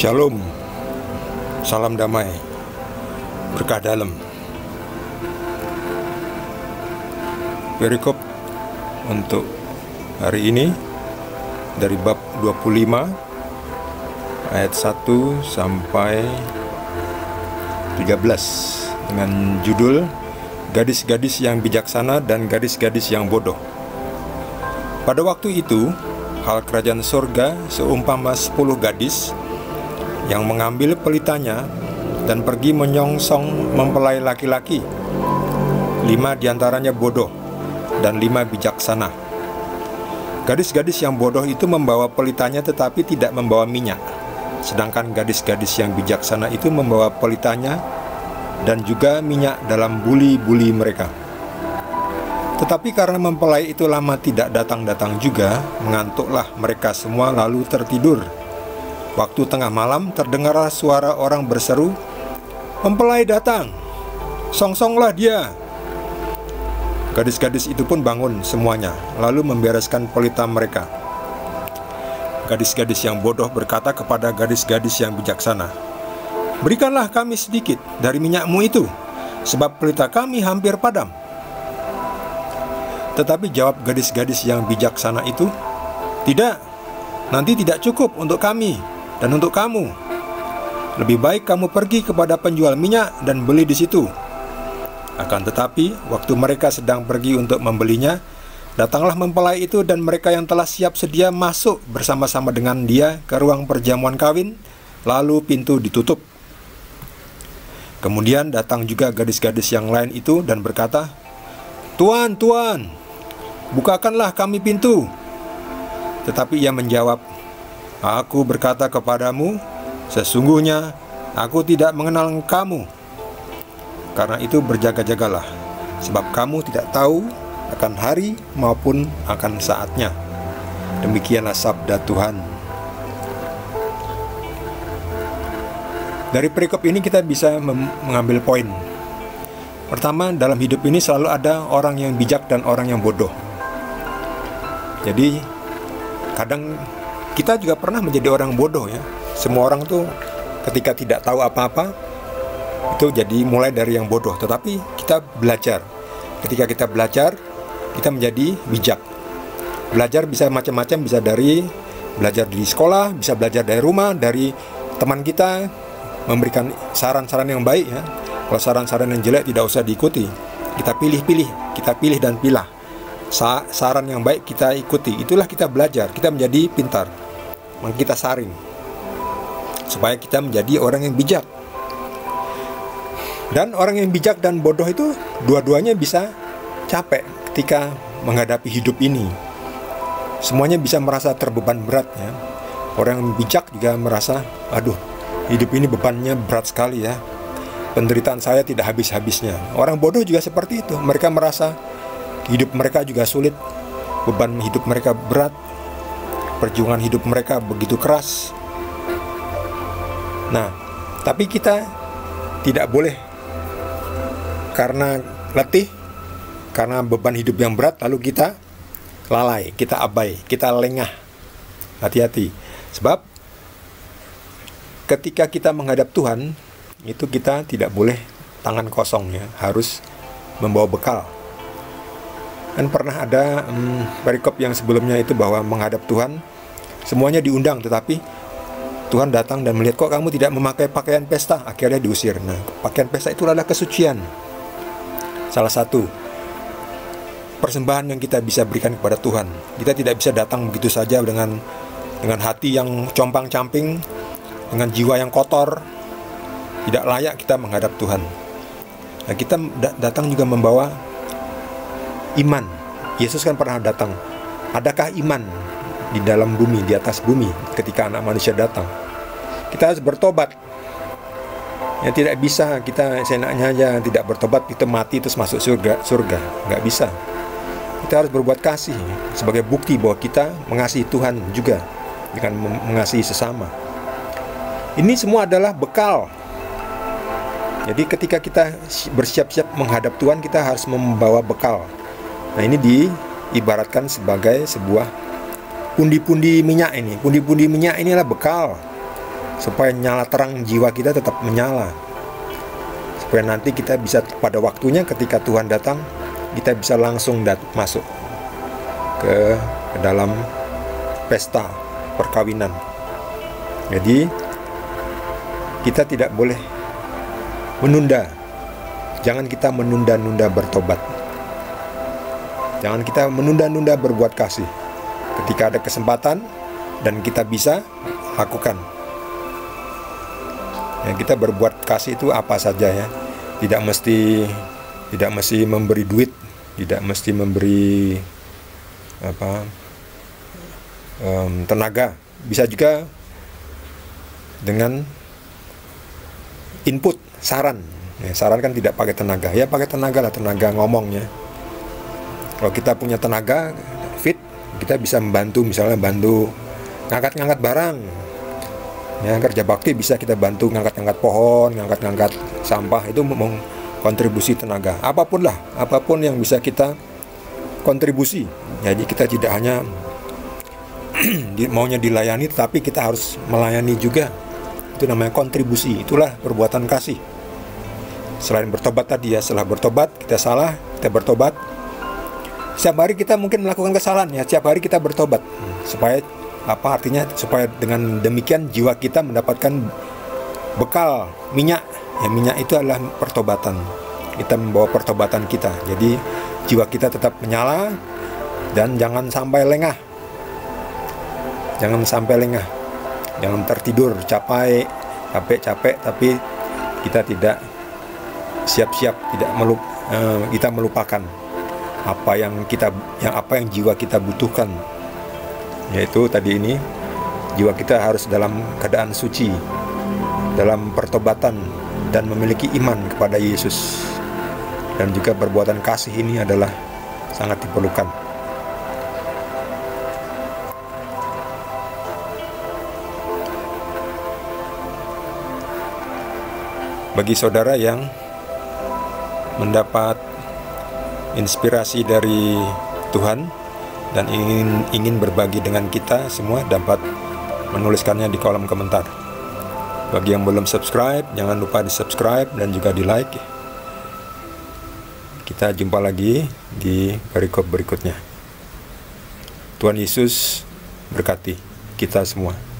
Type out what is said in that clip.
Shalom, salam damai, berkah dalam. Perikop untuk hari ini dari bab 25 ayat 1 sampai 13 dengan judul Gadis-gadis yang bijaksana dan gadis-gadis yang bodoh. Pada waktu itu, hal kerajaan surga seumpama 10 gadis yang mengambil pelitanya dan pergi menyongsong mempelai laki-laki. 5 diantaranya bodoh dan 5 bijaksana. Gadis-gadis yang bodoh itu membawa pelitanya tetapi tidak membawa minyak, sedangkan gadis-gadis yang bijaksana itu membawa pelitanya dan juga minyak dalam buli-buli mereka. Tetapi karena mempelai itu lama tidak datang-datang juga, mengantuklah mereka semua lalu tertidur. Waktu tengah malam terdengarlah suara orang berseru, "Mempelai datang, songsonglah dia." Gadis-gadis itu pun bangun semuanya, lalu membereskan pelita mereka. Gadis-gadis yang bodoh berkata kepada gadis-gadis yang bijaksana, "Berikanlah kami sedikit dari minyakmu itu, sebab pelita kami hampir padam." Tetapi jawab gadis-gadis yang bijaksana itu, "Tidak, nanti tidak cukup untuk kami dan untuk kamu. Lebih baik kamu pergi kepada penjual minyak dan beli di situ." Akan tetapi, waktu mereka sedang pergi untuk membelinya, datanglah mempelai itu dan mereka yang telah siap sedia masuk bersama-sama dengan dia ke ruang perjamuan kawin, lalu pintu ditutup. Kemudian datang juga gadis-gadis yang lain itu dan berkata, "Tuan, Tuan, bukakanlah kami pintu." Tetapi ia menjawab, "Aku berkata kepadamu, sesungguhnya aku tidak mengenal kamu. Karena itu berjaga-jagalah, sebab kamu tidak tahu akan hari maupun akan saatnya." Demikianlah sabda Tuhan. Dari perikop ini kita bisa mengambil poin. Pertama, dalam hidup ini selalu ada orang yang bijak dan orang yang bodoh. Jadi kadang kita juga pernah menjadi orang bodoh ya. Semua orang tuh ketika tidak tahu apa-apa itu jadi mulai dari yang bodoh. Tetapi kita belajar. Ketika kita belajar, kita menjadi bijak. Belajar bisa macam-macam, bisa dari belajar di sekolah, bisa belajar dari rumah, dari teman kita, memberikan saran-saran yang baik ya. Kalau saran-saran yang jelek tidak usah diikuti. Kita pilih dan pilah. Saran yang baik kita ikuti. Itulah kita belajar. Kita menjadi pintar. Maka kita saring supaya kita menjadi orang yang bijak. Dan orang yang bijak dan bodoh itu dua-duanya bisa capek ketika menghadapi hidup ini. Semuanya bisa merasa terbeban berat ya. Orang yang bijak juga merasa, aduh, hidup ini bebannya berat sekali ya. Penderitaan saya tidak habis-habisnya. Orang bodoh juga seperti itu. Mereka merasa hidup mereka juga sulit. Beban hidup mereka berat. Perjuangan hidup mereka begitu keras. Nah, tapi kita tidak boleh karena letih, karena beban hidup yang berat, lalu kita lalai, kita abai, kita lengah. Hati-hati. Sebab ketika kita menghadap Tuhan, itu kita tidak boleh tangan kosong ya, harus membawa bekal. Dan pernah ada perikop yang sebelumnya itu bahwa menghadap Tuhan semuanya diundang, tetapi Tuhan datang dan melihat, kok kamu tidak memakai pakaian pesta, akhirnya diusir. Nah, pakaian pesta itu adalah kesucian. Salah satu persembahan yang kita bisa berikan kepada Tuhan. Kita tidak bisa datang begitu saja dengan hati yang compang-camping, dengan jiwa yang kotor. Tidak layak kita menghadap Tuhan. Nah, kita datang juga membawa iman. Yesus kan pernah datang. Adakah iman di dalam bumi, di atas bumi ketika anak manusia datang? Kita harus bertobat. Ya, tidak bisa kita seenaknya aja tidak bertobat, kita mati terus masuk surga. Nggak bisa. Kita harus berbuat kasih sebagai bukti bahwa kita mengasihi Tuhan juga dengan mengasihi sesama. Ini semua adalah bekal. Jadi ketika kita bersiap-siap menghadap Tuhan, kita harus membawa bekal. Nah, ini diibaratkan sebagai sebuah pundi-pundi minyak ini. Pundi-pundi minyak inilah bekal. supaya nyala terang jiwa kita tetap menyala, supaya nanti kita bisa pada waktunya ketika Tuhan datang, kita bisa langsung masuk ke dalam pesta perkawinan. Jadi kita tidak boleh menunda. Jangan kita menunda-nunda bertobat. Jangan kita menunda-nunda berbuat kasih. Ketika ada kesempatan dan kita bisa, lakukan. Ya, kita berbuat kasih itu apa saja ya. Tidak mesti memberi duit, tidak mesti memberi tenaga. Bisa juga dengan input, saran. Ya, saran kan tidak pakai tenaga. Ya pakai tenaga lah, tenaga ngomongnya. Kalau kita punya tenaga fit, kita bisa membantu, misalnya bantu ngangkat-ngangkat barang. Ya, kerja bakti bisa kita bantu ngangkat-ngangkat pohon, ngangkat-ngangkat sampah, itu kontribusi tenaga. Apapun lah, apapun yang bisa kita kontribusi. Jadi kita tidak hanya maunya dilayani, tapi kita harus melayani juga. Itu namanya kontribusi. Itulah perbuatan kasih. Selain bertobat tadi ya, setelah bertobat kita salah, kita bertobat. Setiap hari kita mungkin melakukan kesalahan ya, setiap hari kita bertobat. Supaya apa artinya? Supaya dengan demikian jiwa kita mendapatkan bekal minyak. Ya, minyak itu adalah pertobatan. Kita membawa pertobatan kita. Jadi jiwa kita tetap menyala dan jangan sampai lengah. Jangan sampai lengah. Jangan tertidur, capek tapi kita tidak siap-siap, kita melupakan apa yang jiwa kita butuhkan, yaitu tadi ini jiwa kita harus dalam keadaan suci, dalam pertobatan dan memiliki iman kepada Yesus, dan juga perbuatan kasih ini adalah sangat diperlukan. Bagi saudara yang mendapat inspirasi dari Tuhan dan ingin berbagi dengan kita semua, dapat menuliskannya di kolom komentar. Bagi yang belum subscribe, jangan lupa di subscribe dan juga di like. Kita jumpa lagi di perikop berikutnya. Tuhan Yesus berkati kita semua.